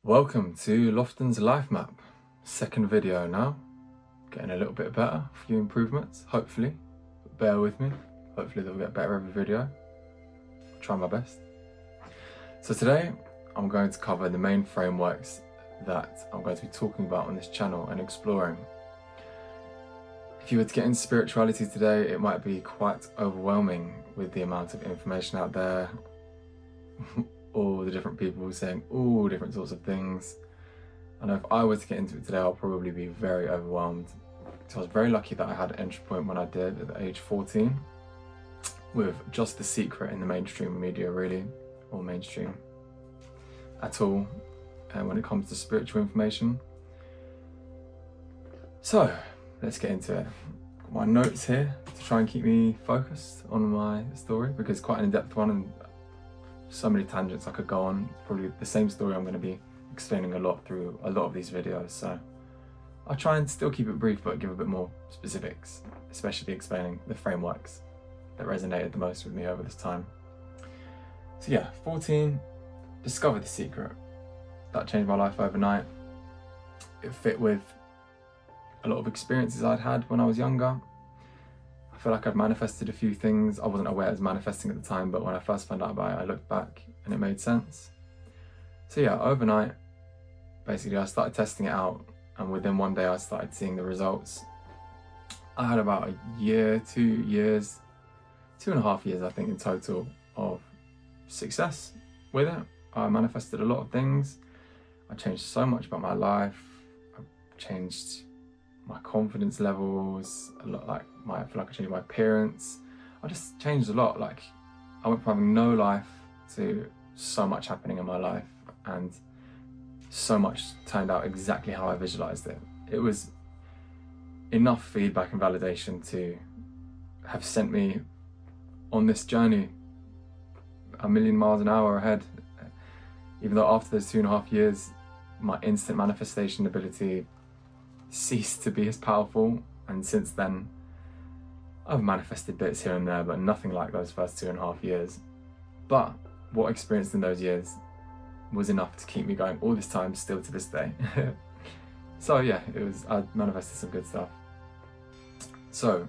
Welcome to Lofton's Life Map. Second video now. Getting a little bit better, a few improvements, hopefully. Bear with me. Hopefully they'll get better every video. I'll try my best. So today I'm going to cover the main frameworks that I'm going to be talking about on this channel and exploring. If you were to get into spirituality today, it might be quite overwhelming with the amount of information out there. All the different people saying all different sorts of things. I know if I were to get into it today, I'll probably be very overwhelmed. So I was very lucky that I had an entry point when I did at the age 14 with just The Secret in the mainstream media, really, or mainstream at all, and when it comes to spiritual information. So let's get into it. Got my notes here to try and keep me focused on my story because it's quite an in-depth one and so many tangents I could go on. It's probably the same story I'm going to be explaining a lot through a lot of these videos, so I'll try and still keep it brief but give a bit more specifics, especially explaining the frameworks that resonated the most with me over this time. So yeah, 14, discovered The Secret. That changed my life overnight. It fit with a lot of experiences I'd had when I was younger. I feel like I've manifested a few things. I wasn't aware I was manifesting at the time, but when I first found out about it, I looked back and it made sense. So yeah, overnight, basically I started testing it out, and within one day I started seeing the results. I had about a year, 2 years, 2.5 years I think in total of success with it. I manifested a lot of things. I changed so much about my life. I changed my confidence levels, a lot. I feel like I changed my appearance. I just changed a lot. Like, I went from having no life to so much happening in my life, and so much turned out exactly how I visualized it. It was enough feedback and validation to have sent me on this journey a million miles an hour ahead. Even though after those 2.5 years, my instant manifestation ability ceased to be as powerful, and since then I've manifested bits here and there, but nothing like those first 2.5 years. But what I experienced in those years was enough to keep me going all this time, still to this day. So yeah, I manifested some good stuff. So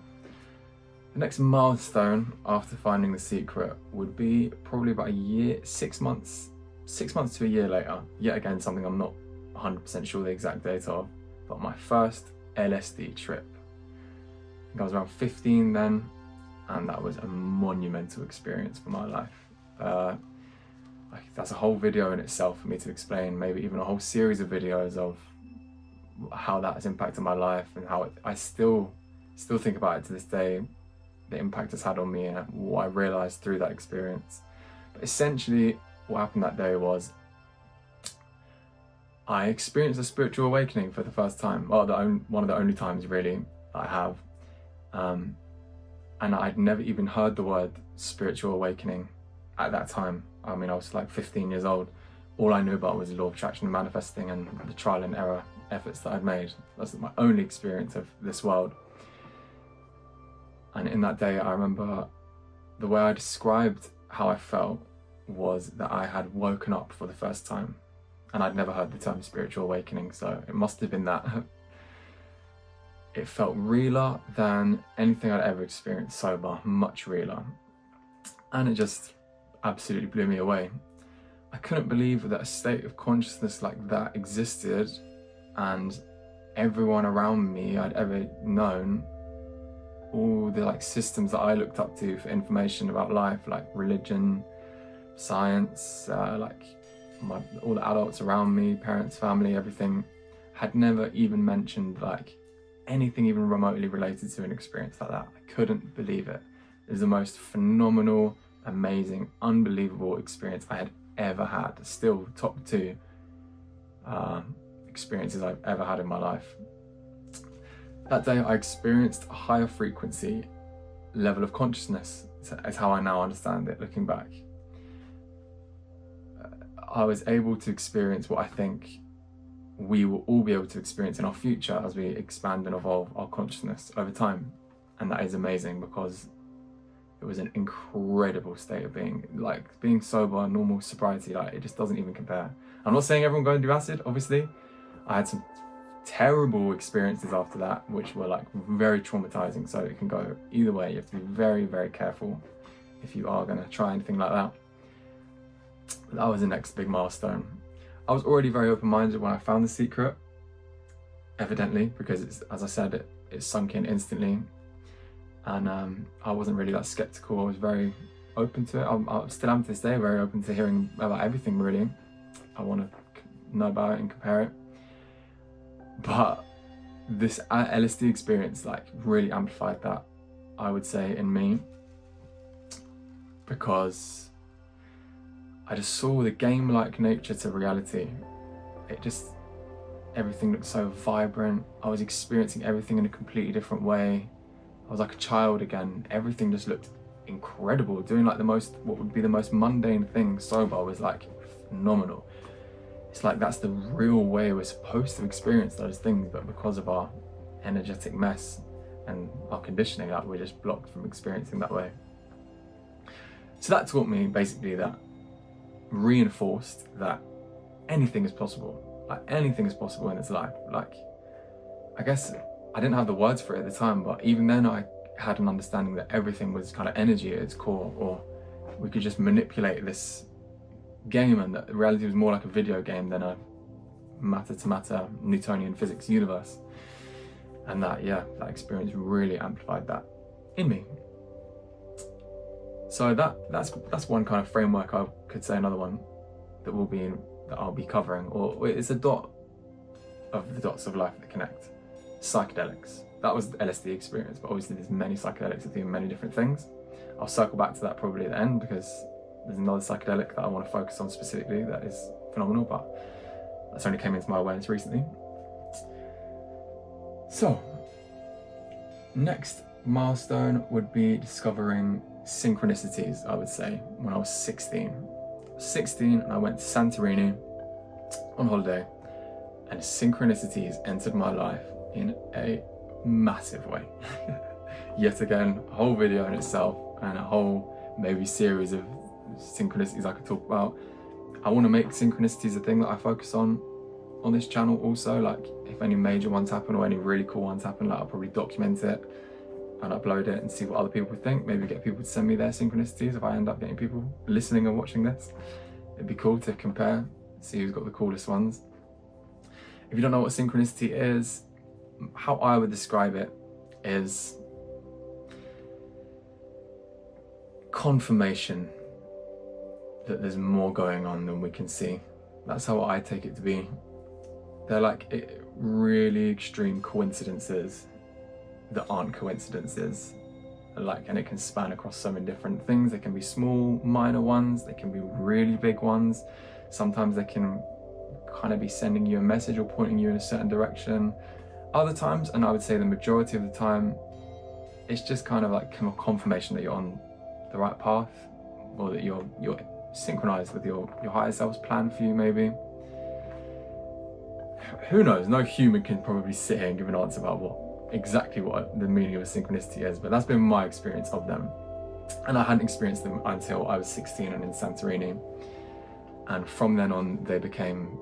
the next milestone after finding The Secret would be probably about a year, 6 months to a year later. Yet again, something I'm not 100% sure the exact date of, but my first LSD trip. I think I was around 15 then, and that was a monumental experience for my life. That's a whole video in itself for me to explain, maybe even a whole series of videos of how that has impacted my life and how I still think about it to this day, the impact it's had on me and what I realized through that experience. But essentially what happened that day was I experienced a spiritual awakening for the first time. Well, one of the only times really I have. And I'd never even heard the word spiritual awakening at that time. I mean, I was like 15 years old. All I knew about was the law of attraction and manifesting and the trial and error efforts that I'd made. That's my only experience of this world. And in that day, I remember the way I described how I felt was that I had woken up for the first time. And I'd never heard the term spiritual awakening, so it must have been that. It felt realer than anything I'd ever experienced sober, much realer. And it just absolutely blew me away. I couldn't believe that a state of consciousness like that existed, and everyone around me I'd ever known, all the systems that I looked up to for information about life, like religion, science, all the adults around me, parents, family, everything, had never even mentioned anything even remotely related to an experience like that. I couldn't believe it. It was the most phenomenal, amazing, unbelievable experience I had ever had. Still top 2 experiences I've ever had in my life. That day I experienced a higher frequency level of consciousness, is how I now understand it looking back. I was able to experience what I think we will all be able to experience in our future as we expand and evolve our consciousness over time. And that is amazing because it was an incredible state of being. Being sober, normal sobriety, it just doesn't even compare. I'm not saying everyone go and do acid, obviously. I had some terrible experiences after that, which were like very traumatizing, so it can go either way. You have to be very, very careful if you are going to try anything like that. But that was the next big milestone. I was already very open-minded when I found The Secret, evidently, because it's, as I said, it sunk in instantly, and I wasn't really that skeptical. I was very open to it. I still am to this day very open to hearing about everything, really. I want to know about it and compare it. But this LSD experience like really amplified that, I would say, in me, because I just saw the game-like nature to reality. Everything looked so vibrant. I was experiencing everything in a completely different way. I was like a child again. Everything just looked incredible. Doing like what would be the most mundane thing sober was like phenomenal. It's like that's the real way we're supposed to experience those things, but because of our energetic mess and our conditioning, like, we're just blocked from experiencing that way. So that taught me basically that, reinforced that anything is possible. Like anything is possible in this life. Like, I guess I didn't have the words for it at the time, but even then I had an understanding that everything was kind of energy at its core, or we could just manipulate this game, and that reality was more like a video game than a matter-to-matter Newtonian physics universe. And that experience really amplified that in me. So that's one kind of framework. I could say another one that I'll be covering, or it's a dot of the dots of life that connect. Psychedelics. That was the LSD experience, but obviously there's many psychedelics that do many different things. I'll circle back to that probably at the end, because there's another psychedelic that I want to focus on specifically that is phenomenal, but that's only came into my awareness recently. So, next milestone would be discovering synchronicities, I would say, when I was 16. 16, and I went to Santorini on holiday, and synchronicities entered my life in a massive way. Yet again, a whole video in itself, and a whole maybe series of synchronicities I could talk about. I want to make synchronicities a thing that I focus on this channel also. Like, if any major ones happen or any really cool ones happen, like, I'll probably document it and upload it and see what other people think. Maybe get people to send me their synchronicities if I end up getting people listening and watching this. It'd be cool to compare, see who's got the coolest ones. If you don't know what synchronicity is, how I would describe it is confirmation that there's more going on than we can see. That's how I take it to be. They're like really extreme coincidences that aren't coincidences. And it can span across so many different things. They can be small, minor ones. They can be really big ones. Sometimes they can kind of be sending you a message or pointing you in a certain direction. Other times, and I would say the majority of the time, it's just kind of like a confirmation that you're on the right path, or that you're synchronized with your higher self's plan for you, maybe. Who knows? No human can probably sit here and give an answer about exactly what the meaning of a synchronicity is, but that's been my experience of them. And I hadn't experienced them until I was 16 and in Santorini. And from then on, they became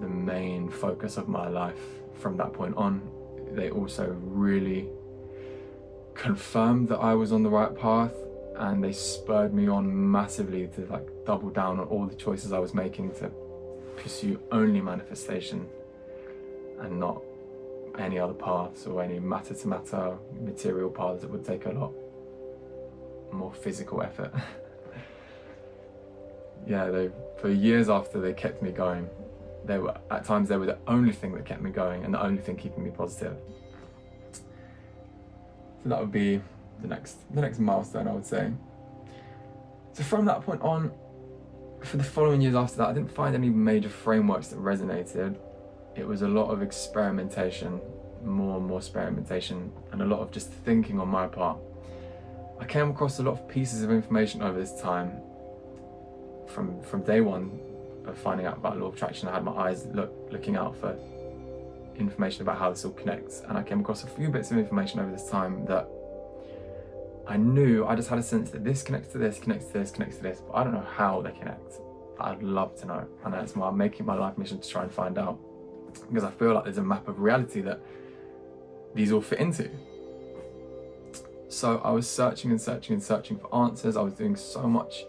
the main focus of my life. From that point on, they also really confirmed that I was on the right path, and they spurred me on massively to like double down on all the choices I was making to pursue only manifestation and not any other paths or any matter-to-matter material paths that would take a lot more physical effort. For years after, they kept me going. At times they were the only thing that kept me going and the only thing keeping me positive. So that would be the next milestone, I would say. So from that point on, for the following years after that, I didn't find any major frameworks that resonated. It was a lot of experimentation, more and more experimentation, and a lot of just thinking on my part. I came across a lot of pieces of information over this time. From day one of finding out about law of attraction, I had my eyes looking out for information about how this all connects, and I came across a few bits of information over this time that I knew. I just had a sense that this connects to this, connects to this, connects to this, but I don't know how they connect. I'd love to know, and that's why I'm making my life mission to try and find out, because I feel like there's a map of reality that these all fit into. So I was searching and searching and searching for answers. I was doing so much,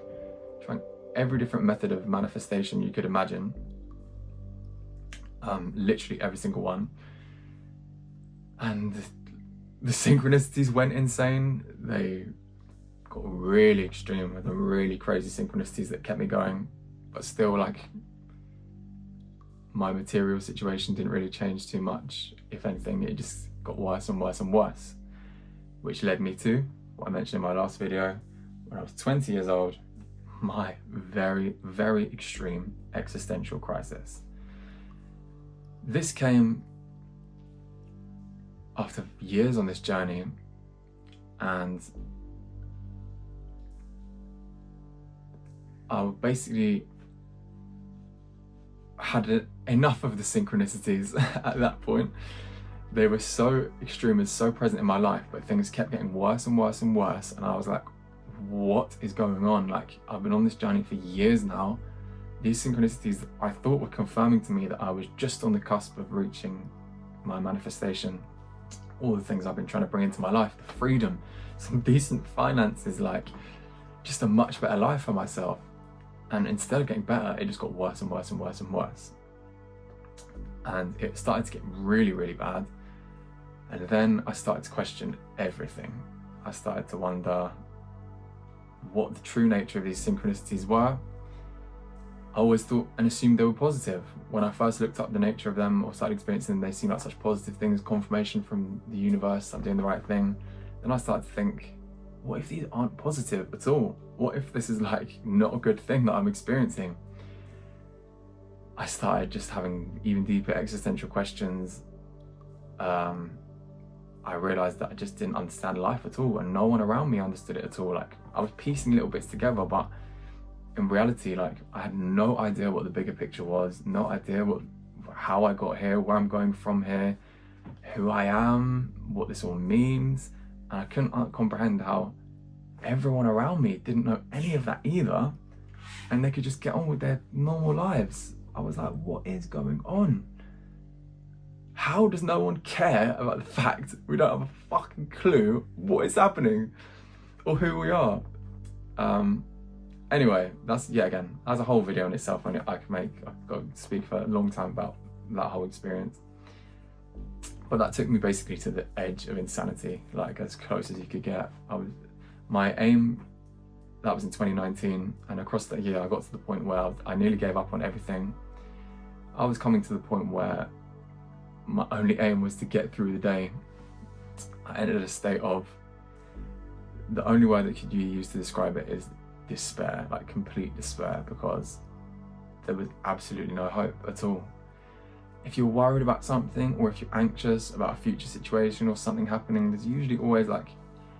trying every different method of manifestation you could imagine, literally every single one. And the synchronicities went insane. They got really extreme with the really crazy synchronicities that kept me going, but still, like, my material situation didn't really change too much. If anything, it just got worse and worse and worse, which led me to what I mentioned in my last video. When I was 20 years old, my very, very extreme existential crisis. This came after years on this journey, and I basically had enough of the synchronicities at that point. They were so extreme and so present in my life, but things kept getting worse and worse and worse, and I was like, what is going on? Like, I've been on this journey for years now. These synchronicities I thought were confirming to me that I was just on the cusp of reaching my manifestation, all the things I've been trying to bring into my life, the freedom, some decent finances, like just a much better life for myself. And instead of getting better, it just got worse and worse and worse and worse. And it started to get really, really bad. And then I started to question everything. I started to wonder what the true nature of these synchronicities were. I always thought and assumed they were positive. When I first looked up the nature of them or started experiencing them, they seemed like such positive things, confirmation from the universe, I'm doing the right thing. Then I started to think, what if these aren't positive at all? What if this is like not a good thing that I'm experiencing? I started just having even deeper existential questions. I realized that I just didn't understand life at all, and no one around me understood it at all. Like, I was piecing little bits together, but in reality, like, I had no idea what the bigger picture was, no idea how I got here, where I'm going from here, who I am, what this all means. And I couldn't comprehend how everyone around me didn't know any of that either, and they could just get on with their normal lives. I was like, what is going on? How does no one care about the fact we don't have a fucking clue what is happening or who we are? Anyway, that's a whole video in itself. I've got to speak for a long time about that whole experience. But that took me basically to the edge of insanity, like as close as you could get. My aim, that was in 2019, and across that year I got to the point where I nearly gave up on everything. I was coming to the point where my only aim was to get through the day. I entered a state of, the only word that could be used to describe it is despair, like complete despair, because there was absolutely no hope at all. If you're worried about something, or if you're anxious about a future situation or something happening, there's usually always, like,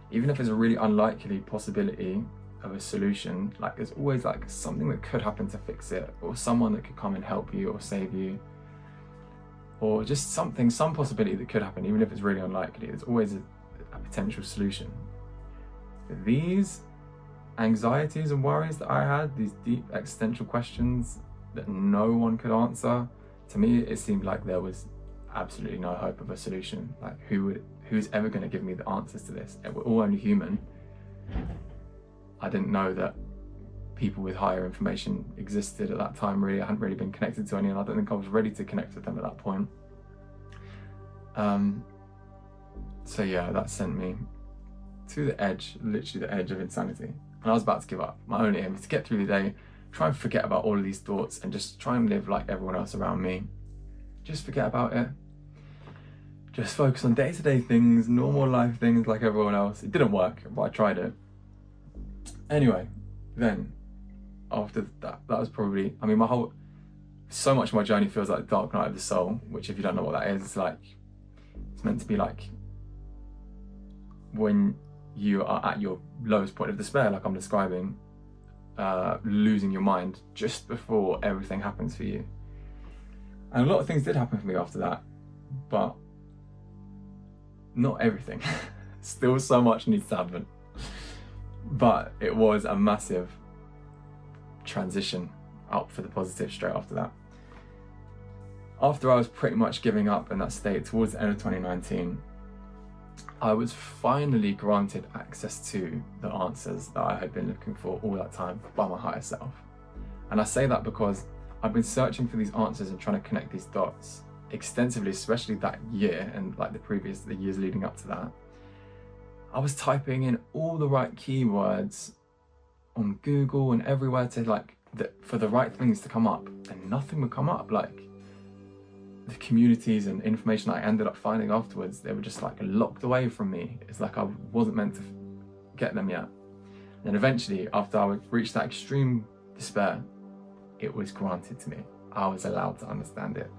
even if there's a really unlikely possibility of a solution, like there's always like something that could happen to fix it, or someone that could come and help you or save you, or just some possibility that could happen, even if it's really unlikely. There's always a potential solution. But these anxieties and worries that I had, these deep existential questions that no one could answer, to me it seemed like there was absolutely no hope of a solution. Like, who's ever going to give me the answers to this? We're all only human. I didn't know that people with higher information existed at that time, really. I hadn't really been connected to any, and I don't think I was ready to connect with them at that point. So yeah, that sent me to the edge, literally the edge of insanity. And I was about to give up. My only aim was to get through the day, try and forget about all of these thoughts, and just try and live like everyone else around me. Just forget about it. Just focus on day-to-day things, normal life things like everyone else. It didn't work, but I tried it. Anyway, then after that was probably, so much of my journey feels like the dark night of the soul, which, if you don't know what that is, it's meant to be like when you are at your lowest point of despair, like I'm describing, losing your mind just before everything happens for you. And a lot of things did happen for me after that, but not everything. Still so much needs to happen. But it was a massive transition. out for the positive straight after that. After I was pretty much giving up in that state towards the end of 2019, I was finally granted access to the answers that I had been looking for all that time by my higher self. And I say that because I've been searching for these answers and trying to connect these dots extensively, especially that year and like the years leading up to that. I was typing in all the right keywords on Google and everywhere to for the right things to come up, and nothing would come up. Like the communities and information I ended up finding afterwards, they were just like locked away from me. It's like I wasn't meant to get them yet. And eventually, after I reached that extreme despair, it was granted to me. I was allowed to understand it.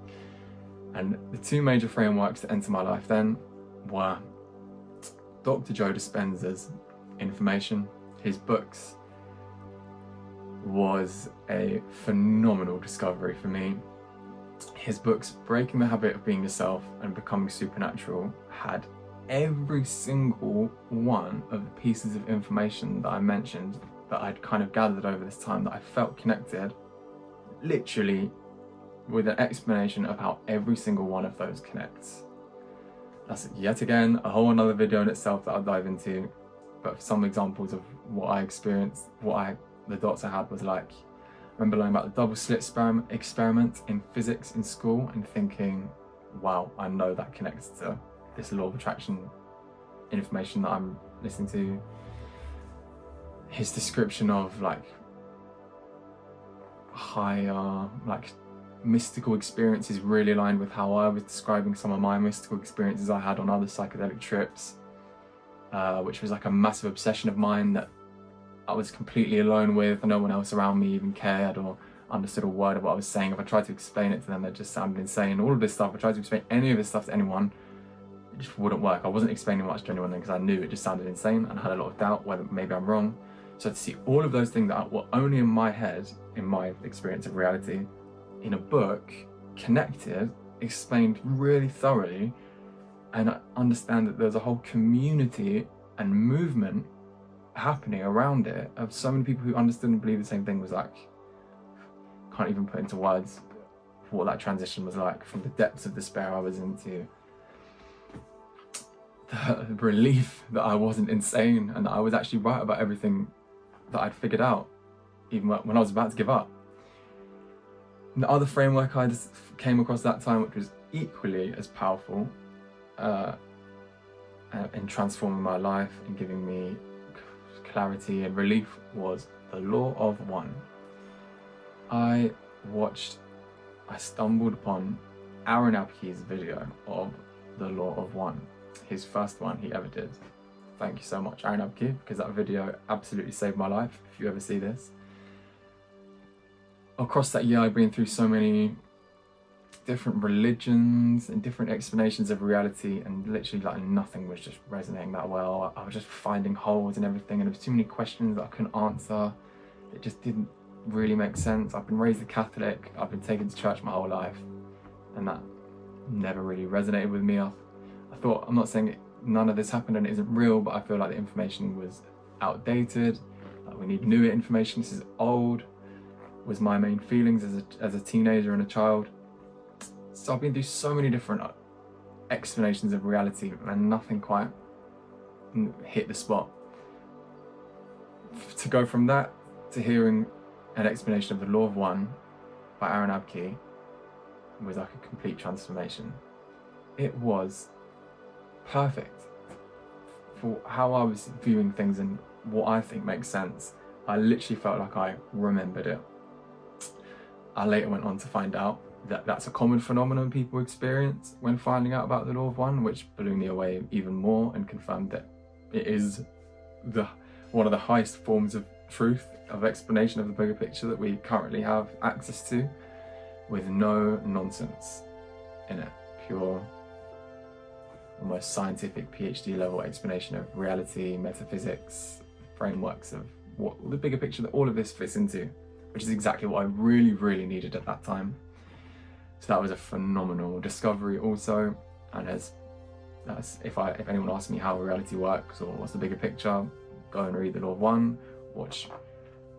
And the two major frameworks that entered my life then were Dr. Joe Dispenza's information. His books was a phenomenal discovery for me. His books, Breaking the Habit of Being Yourself and Becoming Supernatural, had every single one of the pieces of information that I mentioned that I'd kind of gathered over this time, that I felt connected, literally with an explanation of how every single one of those connects. That's yet again a whole another video in itself that I'll dive into, but some examples of what I experienced, the dots I had was like, I remember learning about the double slit experiment in physics in school and thinking, wow, I know that connects to this law of attraction information that I'm listening to. His description of like higher, like mystical experiences really aligned with how I was describing some of my mystical experiences I had on other psychedelic trips, which was like a massive obsession of mine that I was completely alone with. No one else around me even cared or understood a word of what I was saying. If I tried to explain it to them, it just sounded insane. All of this stuff, if I tried to explain any of this stuff to anyone, it just wouldn't work. I wasn't explaining much to anyone because I knew it just sounded insane and I had a lot of doubt whether maybe I'm wrong. So to see all of those things that were only in my head, in my experience of reality, in a book, connected, explained really thoroughly, and I understand that there's a whole community and movement happening around it of so many people who understood and believed the same thing, was like, can't even put into words what that transition was like, from the depths of despair I was into the relief that I wasn't insane and that I was actually right about everything that I'd figured out, even when I was about to give up. And the other framework I just came across that time, which was equally as powerful in transforming my life and giving me clarity and relief, was the Law of One. I stumbled upon Aaron Abke's video of the Law of One, his first one he ever did. Thank you so much, Aaron Abke, because that video absolutely saved my life, if you ever see this. Across that year, I've been through so many different religions and different explanations of reality, and literally like nothing was just resonating that well. I was just finding holes in everything, and there was too many questions that I couldn't answer. It just didn't really make sense. I've been raised a Catholic, I've been taken to church my whole life, and that never really resonated with me. I thought, I'm not saying none of this happened and it isn't real, but I feel like the information was outdated, like we need newer information. This is old, was my main feelings as a teenager and a child. So I've been through so many different explanations of reality and nothing quite hit the spot. To go from that to hearing an explanation of the Law of One by Aaron Abke was like a complete transformation. It was perfect for how I was viewing things and what I think makes sense. I literally felt like I remembered it. I later went on to find out that that's a common phenomenon people experience when finding out about the Law of One, which blew me away even more and confirmed that it is one of the highest forms of truth, of explanation of the bigger picture that we currently have access to, with no nonsense in it. Pure, almost scientific PhD level explanation of reality, metaphysics, frameworks of what the bigger picture that all of this fits into, which is exactly what I really, really needed at that time. So that was a phenomenal discovery also. And if anyone asks me how reality works or what's the bigger picture, go and read the Law of One, watch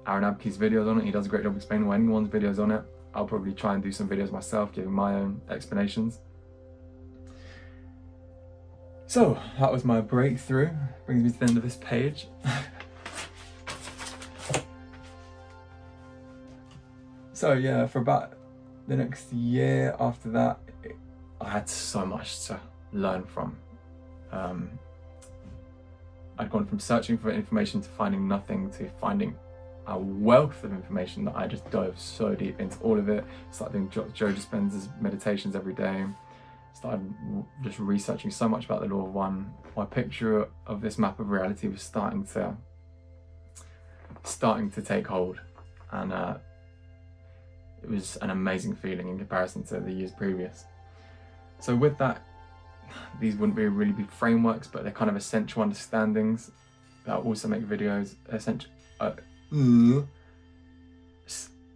Aaron Abke's videos on it. He does a great job explaining anyone's videos on it. I'll probably try and do some videos myself, giving my own explanations. So that was my breakthrough. Brings me to the end of this page. So yeah, for about the next year after that, I had so much to learn from. I'd gone from searching for information to finding nothing to finding a wealth of information that I just dove so deep into all of it. Started doing Joe Dispenza's meditations every day. Started just researching so much about the Law of One. My picture of this map of reality was starting to take hold, and it was an amazing feeling in comparison to the years previous. So with that, these wouldn't really be frameworks, but they're kind of essential understandings that I also make videos,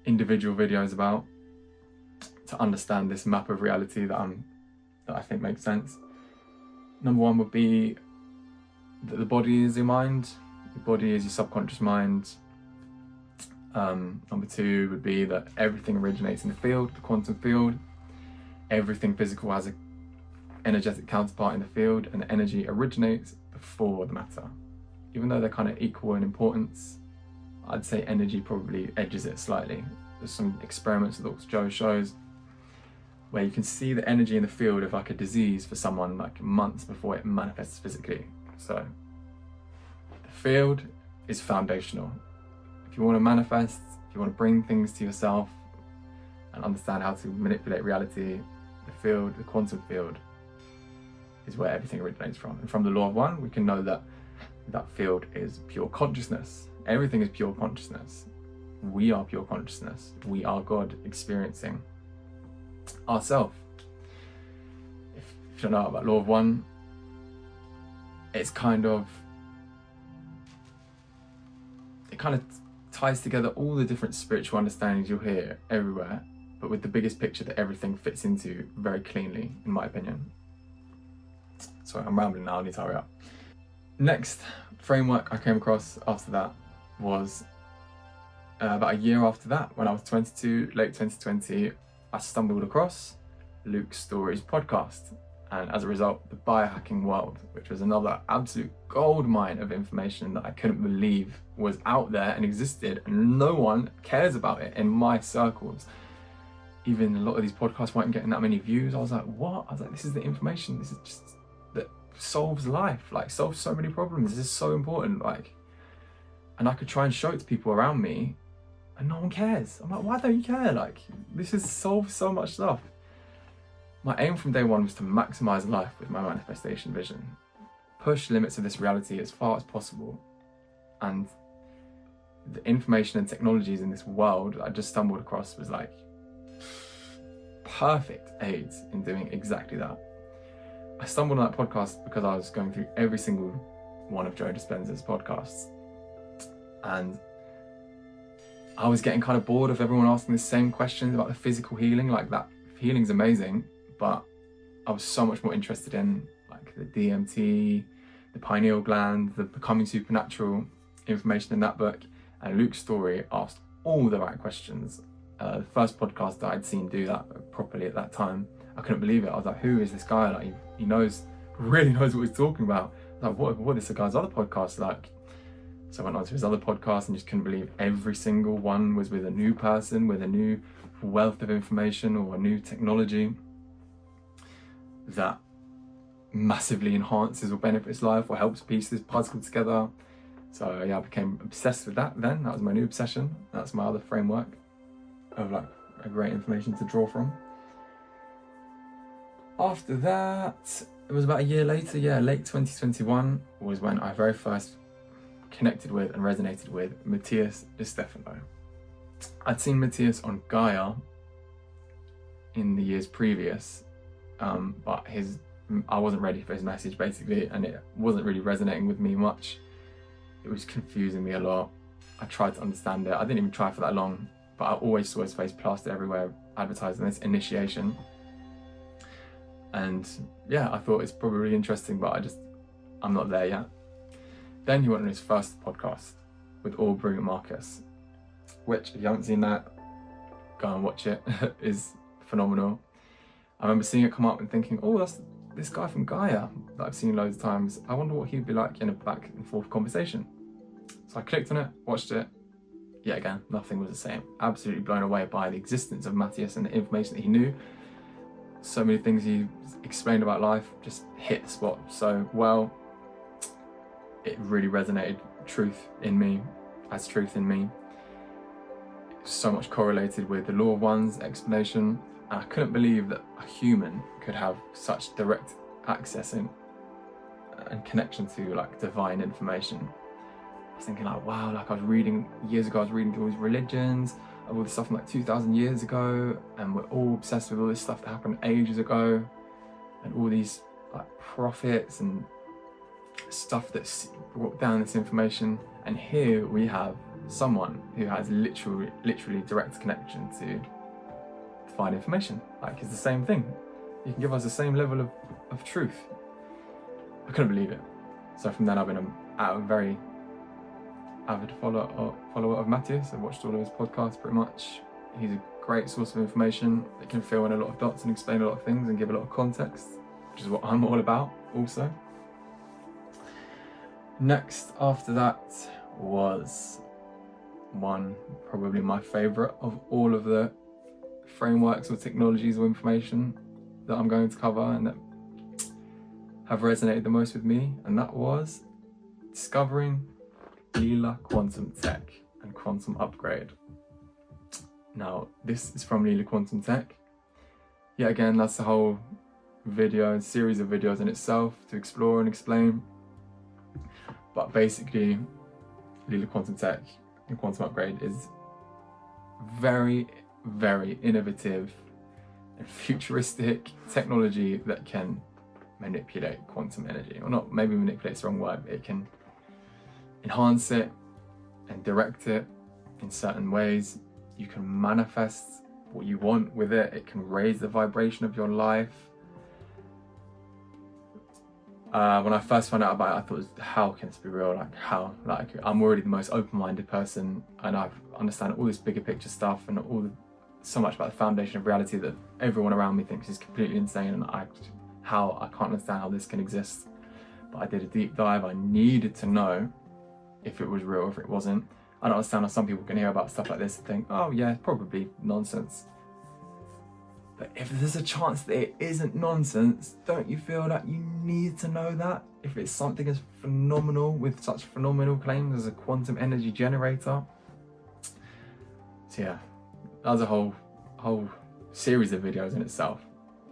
individual videos about, to understand this map of reality that I think makes sense. Number one would be that the body is your mind, the body is your subconscious mind. Number two would be that everything originates in the field, the quantum field. Everything physical has an energetic counterpart in the field, and the energy originates before the matter. Even though they're kind of equal in importance, I'd say energy probably edges it slightly. There's some experiments that Joe shows where you can see the energy in the field of like a disease for someone like months before it manifests physically. So the field is foundational. If you want to manifest, if you want to bring things to yourself and understand how to manipulate reality, the field, the quantum field, is where everything originates from. And from the Law of One, we can know that that field is pure consciousness. Everything is pure consciousness. We are pure consciousness. We are God experiencing ourselves. If you don't know about Law of One, it kind of ties together all the different spiritual understandings you'll hear everywhere, but with the biggest picture that everything fits into very cleanly, in my opinion. Sorry, I'm rambling now, I need to hurry up. Next framework I came across after that was about a year after that, when I was 22, late 2020, I stumbled across Luke Story's podcast, and as a result, the Biohacking World, which was another absolute gold mine of information that I couldn't believe was out there and existed, and no one cares about it in my circles. Even a lot of these podcasts weren't getting that many views. I was like, what? I was like, this is the information, this is just, that solves life, like solves so many problems, this is so important, like, and I could try and show it to people around me and no one cares. I'm like, why don't you care? Like, this has solved so much stuff. My aim from day one was to maximize life with my manifestation vision, push limits of this reality as far as possible, and the information and technologies in this world that I just stumbled across was like perfect aids in doing exactly that. I stumbled on that podcast because I was going through every single one of Joe Dispenza's podcasts, and I was getting kind of bored of everyone asking the same questions about the physical healing. Like, that healing's amazing, but I was so much more interested in like the DMT, the pineal gland, the becoming supernatural information in that book. And Luke's Story asked all the right questions. The first podcast that I'd seen do that properly at that time, I couldn't believe it. I was like, who is this guy? Like, he really knows what he's talking about. I was like, what is the guy's other podcast like? So I went on to his other podcast and just couldn't believe every single one was with a new person, with a new wealth of information or a new technology that massively enhances or benefits life or helps piece this puzzle together. So yeah, I became obsessed with that then. That was my new obsession. That's my other framework of like a great information to draw from. After that, it was about a year later, late 2021 was when I very first connected with and resonated with Matías de Stefano. I'd seen Matías on Gaia in the years previous, but I wasn't ready for his message basically, and it wasn't really resonating with me much. It was confusing me a lot. I tried to understand it. I didn't even try for that long, but I always saw his face plastered everywhere advertising this initiation. And yeah, I thought it's probably really interesting, but I'm not there yet. Then he went on his first podcast with All Brilliant Marcus, which if you haven't seen that, go and watch it. Is phenomenal. I remember seeing it come up and thinking, oh, that's this guy from Gaia that I've seen loads of times. I wonder what he'd be like in a back and forth conversation. So I clicked on it, watched it. Yet again, nothing was the same. Absolutely blown away by the existence of Matías and the information that he knew. So many things he explained about life just hit the spot so well. It really resonated truth in me. So much correlated with the Law of One's explanation, and I couldn't believe that a human could have such direct access and connection to like divine information. I was thinking like, wow, like I was reading years ago, I was reading through all these religions, all this stuff from like 2,000 years ago, and we're all obsessed with all this stuff that happened ages ago, and all these like prophets and stuff that's brought down this information. And here we have someone who has literally direct connection to divine information. Like, it's the same thing. You can give us the same level of truth. I couldn't believe it. So from then I've been a very avid follower of Matías. I've watched all of his podcasts pretty much. He's a great source of information that can fill in a lot of dots and explain a lot of things and give a lot of context, which is what I'm all about also. Next after that was probably my favourite of all of the frameworks or technologies or information that I'm going to cover and that have resonated the most with me, and that was discovering Leela quantum tech and quantum upgrade. Now, this is from Leela Quantum Tech. Yet again, that's a whole video and series of videos in itself to explore and explain. But basically, Leela Quantum Tech and quantum upgrade is very, very innovative and futuristic technology that can manipulate quantum energy. Or not, maybe manipulate's the wrong word, but it can enhance it and direct it in certain ways. You can manifest what you want with it. It can raise the vibration of your life. When I first found out about it, I thought, how can this be real? Like, how? Like, I'm already the most open-minded person, and I understand all this bigger picture stuff and so much about the foundation of reality that everyone around me thinks is completely insane, and I can't understand how this can exist. But I did a deep dive. I needed to know if it was real or if it wasn't. I don't understand how some people can hear about stuff like this and think, oh yeah, probably nonsense. But if there's a chance that it isn't nonsense, don't you feel that you need to know that? If it's something as phenomenal with such phenomenal claims as a quantum energy generator. So yeah, that was a whole series of videos in itself.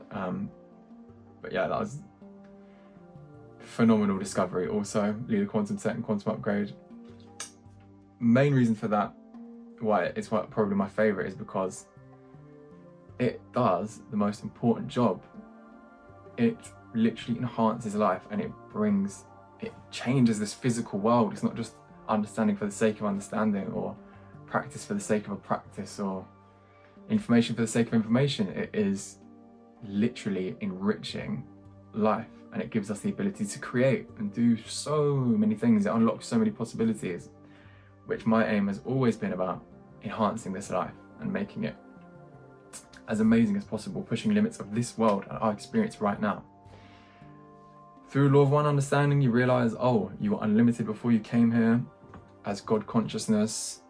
But yeah, that was phenomenal discovery. Also, Leela Quantum Tech and quantum upgrade. Main reason for that, why it's probably my favorite, is because it does the most important job. It literally enhances life, and it changes this physical world. It's not just understanding for the sake of understanding, or practice for the sake of a practice, or information for the sake of information. It is literally enriching life, and it gives us the ability to create and do so many things. It unlocks so many possibilities, which my aim has always been about enhancing this life and making it as amazing as possible, pushing limits of this world and our experience right now. Through Law of One understanding, you realize, oh, you were unlimited before you came here as God consciousness.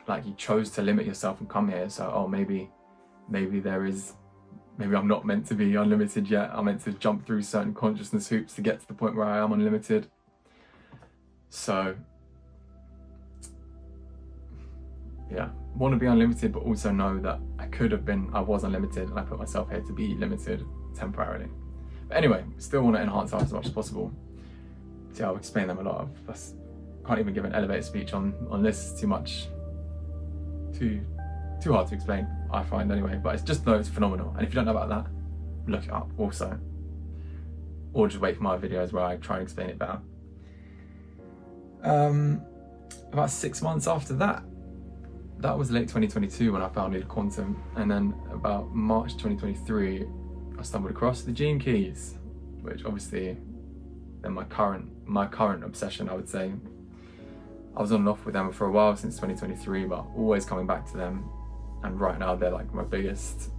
Like, you chose to limit yourself and come here. So, oh, maybe I'm not meant to be unlimited yet. I'm meant to jump through certain consciousness hoops to get to the point where I am unlimited. So, yeah, want to be unlimited, but also know that I was unlimited, and I put myself here to be limited temporarily. But anyway, still want to enhance life as much as possible. See, I'll explain them a lot. Can't even give an elevator speech on this. Too hard to explain, I find anyway. But it's phenomenal. And if you don't know about that, look it up also. Or just wait for my videos where I try and explain it better. About 6 months after that was late 2022 when I found Leela Quantum, and then about March 2023 I stumbled across the Gene Keys, which obviously they're my current obsession, I would say. I was on and off with them for a while since 2023, but always coming back to them. And right now they're like my biggest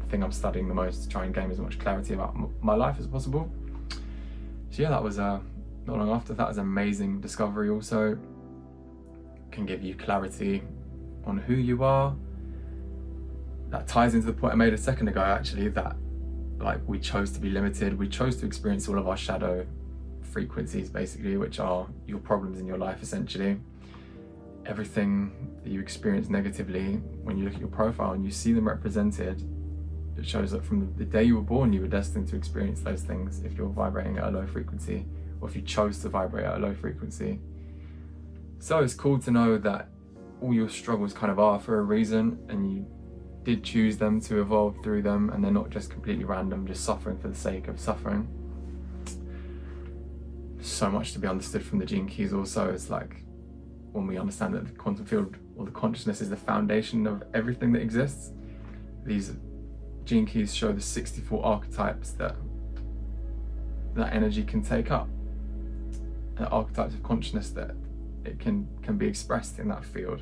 thing I'm studying the most to try and gain as much clarity about my life as possible. So yeah, that was not long after that was an amazing discovery. Also can give you clarity on who you are. That ties into the point I made a second ago, actually, that like we chose to be limited. We chose to experience all of our shadow frequencies, basically, which are your problems in your life, essentially. Everything that you experience negatively, when you look at your profile and you see them represented, it shows that from the day you were born, you were destined to experience those things if you're vibrating at a low frequency, or if you chose to vibrate at a low frequency. So it's cool to know that all your struggles kind of are for a reason, and you did choose them to evolve through them, and they're not just completely random, just suffering for the sake of suffering. So much to be understood from the gene keys also. It's like when we understand that the quantum field or the consciousness is the foundation of everything that exists, these gene keys show the 64 archetypes that energy can take up, and archetypes of consciousness that it can be expressed in that field.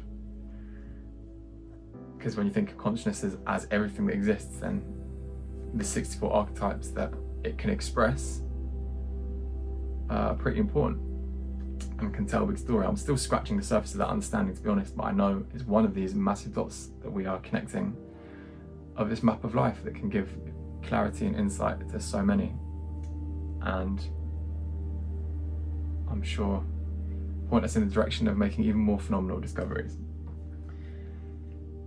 Because when you think of consciousness as everything that exists, then the 64 archetypes that it can express are pretty important and can tell a big story. I'm still scratching the surface of that understanding, to be honest, but I know it's one of these massive dots that we are connecting of this map of life that can give clarity and insight to so many. And I'm sure point us in the direction of making even more phenomenal discoveries.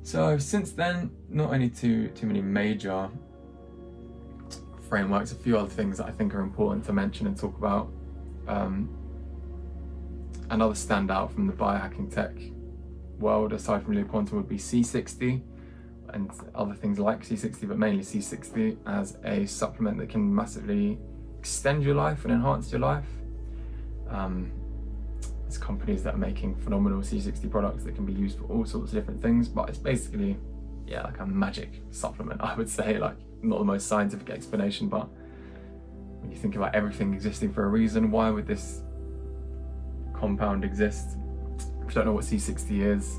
So since then, not only too many major frameworks, a few other things that I think are important to mention and talk about. Another standout from the biohacking tech world, aside from Leela Quantum, would be C60 and other things like C60, but mainly C60 as a supplement that can massively extend your life and enhance your life. There's companies that are making phenomenal C60 products that can be used for all sorts of different things, but it's basically, yeah, like a magic supplement, I would say. Like, not the most scientific explanation, but when you think about everything existing for a reason, why would this compound exist? If you don't know what C60 is,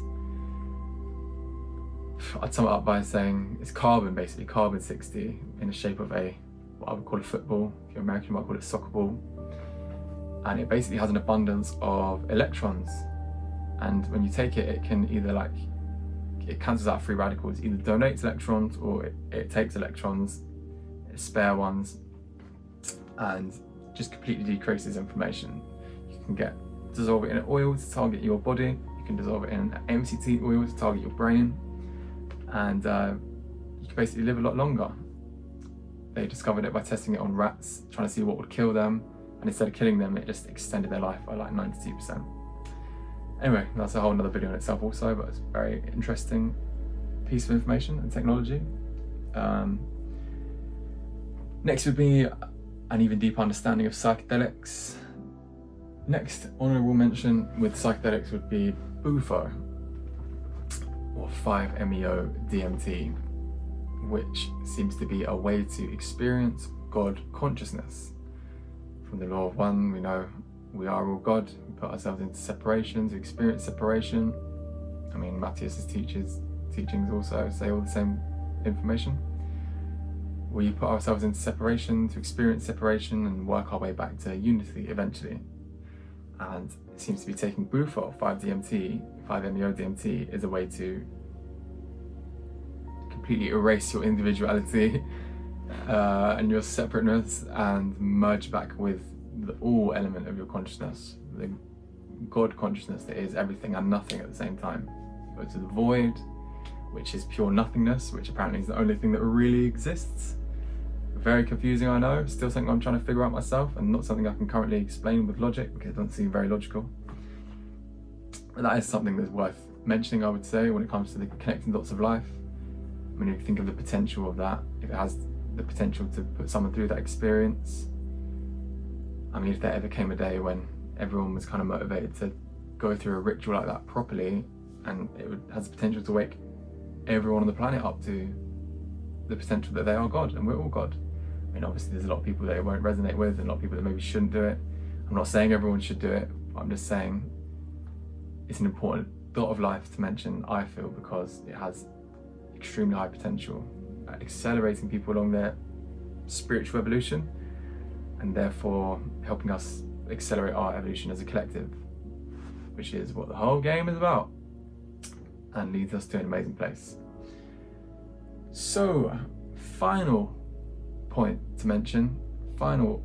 I'd sum it up by saying it's carbon, basically, carbon 60 in the shape of what I would call a football. If you're American, you might call it a soccer ball. And it basically has an abundance of electrons. And when you take it, it can either it cancels out free radicals, either donates electrons or it takes electrons, spare ones, and just completely decreases inflammation. You can dissolve it in an oil to target your body. You can dissolve it in an MCT oil to target your brain. And you can basically live a lot longer. They discovered it by testing it on rats, trying to see what would kill them. And instead of killing them, it just extended their life by like 92%. Anyway, that's a whole nother video in itself also, but it's a very interesting piece of information and technology. Next would be an even deeper understanding of psychedelics. Next honorable mention with psychedelics would be BUFO, or 5-MeO DMT, which seems to be a way to experience God consciousness. From the law of one, we know we are all God. We put ourselves into separation to experience separation. I mean, Matías' teachings also say all the same information. We put ourselves into separation to experience separation and work our way back to unity eventually. And it seems to be taking BUFO, 5-MeO DMT, is a way to completely erase your individuality and your separateness and merge back with the all element of your consciousness, the God consciousness that is everything and nothing at the same time. Go to the void, which is pure nothingness, which apparently is the only thing that really exists. Very confusing, I know, still something I'm trying to figure out myself, and not something I can currently explain with logic because it doesn't seem very logical. But that is something that's worth mentioning, I would say, when it comes to the connecting dots of life. I mean, if you think of the potential of that, if it has the potential to put someone through that experience. I mean, if there ever came a day when everyone was kind of motivated to go through a ritual like that properly, and has the potential to wake everyone on the planet up to the potential that they are God and we're all God. I mean, obviously there's a lot of people that it won't resonate with and a lot of people that maybe shouldn't do it. I'm not saying everyone should do it, but I'm just saying it's an important dot of life to mention, I feel, because it has extremely high potential at accelerating people along their spiritual evolution, and therefore helping us accelerate our evolution as a collective, which is what the whole game is about, and leads us to an amazing place. So, final point to mention, I don't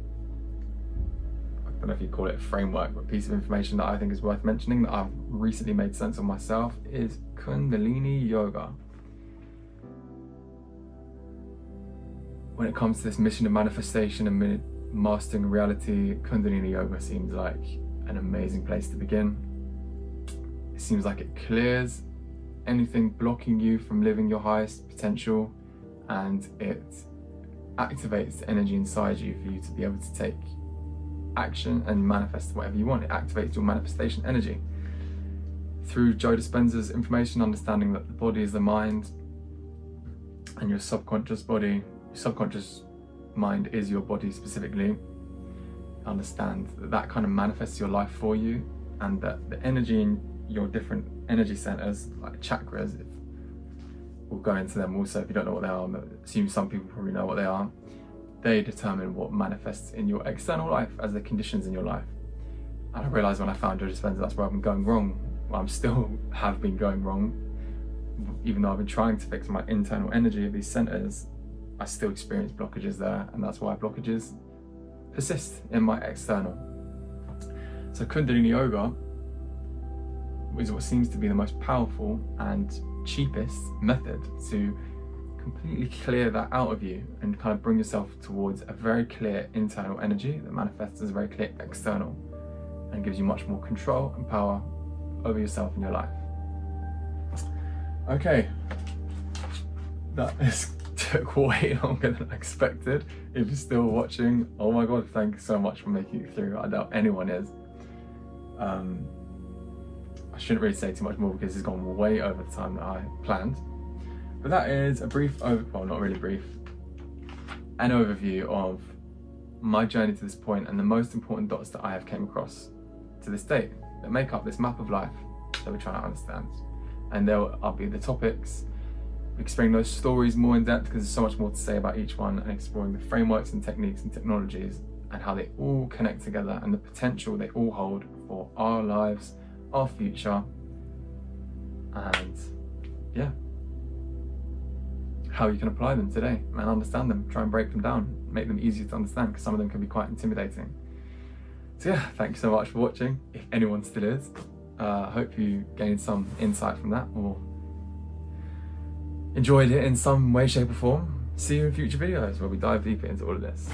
know if you call it a framework, but a piece of information that I think is worth mentioning that I've recently made sense of myself is Kundalini Yoga. When it comes to this mission of manifestation and mastering reality, Kundalini Yoga seems like an amazing place to begin. It seems like it clears anything blocking you from living your highest potential, and it activates the energy inside you for you to be able to take action and manifest whatever you want. It activates your manifestation energy. Through Joe Dispenza's information, understanding that the body is the mind and your subconscious mind is your body specifically. Understand that kind of manifests your life for you, and that the energy in your different energy centers, like chakras, we'll go into them also if you don't know what they are, but assume some people probably know what they are. They determine what manifests in your external life as the conditions in your life. And I realised when I found Joe Dispenza, that's where I've been going wrong. Well, I'm still have been going wrong. Even though I've been trying to fix my internal energy of these centers, I still experience blockages there, and that's why blockages persist in my external. So Kundalini Yoga is what seems to be the most powerful and cheapest method to completely clear that out of you and kind of bring yourself towards a very clear internal energy that manifests as a very clear external and gives you much more control and power over yourself and your life. Okay, that took way longer than I expected. If you're still watching, oh my god, thank you so much for making it through. I doubt anyone is. I shouldn't really say too much more because it's gone way over the time that I planned. But that is a brief, well, not really brief, an overview of my journey to this point and the most important dots that I have came across to this date that make up this map of life that we're trying to understand. And there'll be the topics, exploring those stories more in depth because there's so much more to say about each one, and exploring the frameworks and techniques and technologies and how they all connect together and the potential they all hold for our lives, our future, and yeah, how you can apply them today and understand them, try and break them down, make them easier to understand because some of them can be quite intimidating. So yeah, thank you so much for watching, if anyone still is. I hope you gained some insight from that or enjoyed it in some way, shape or form. See you in future videos where we dive deeper into all of this.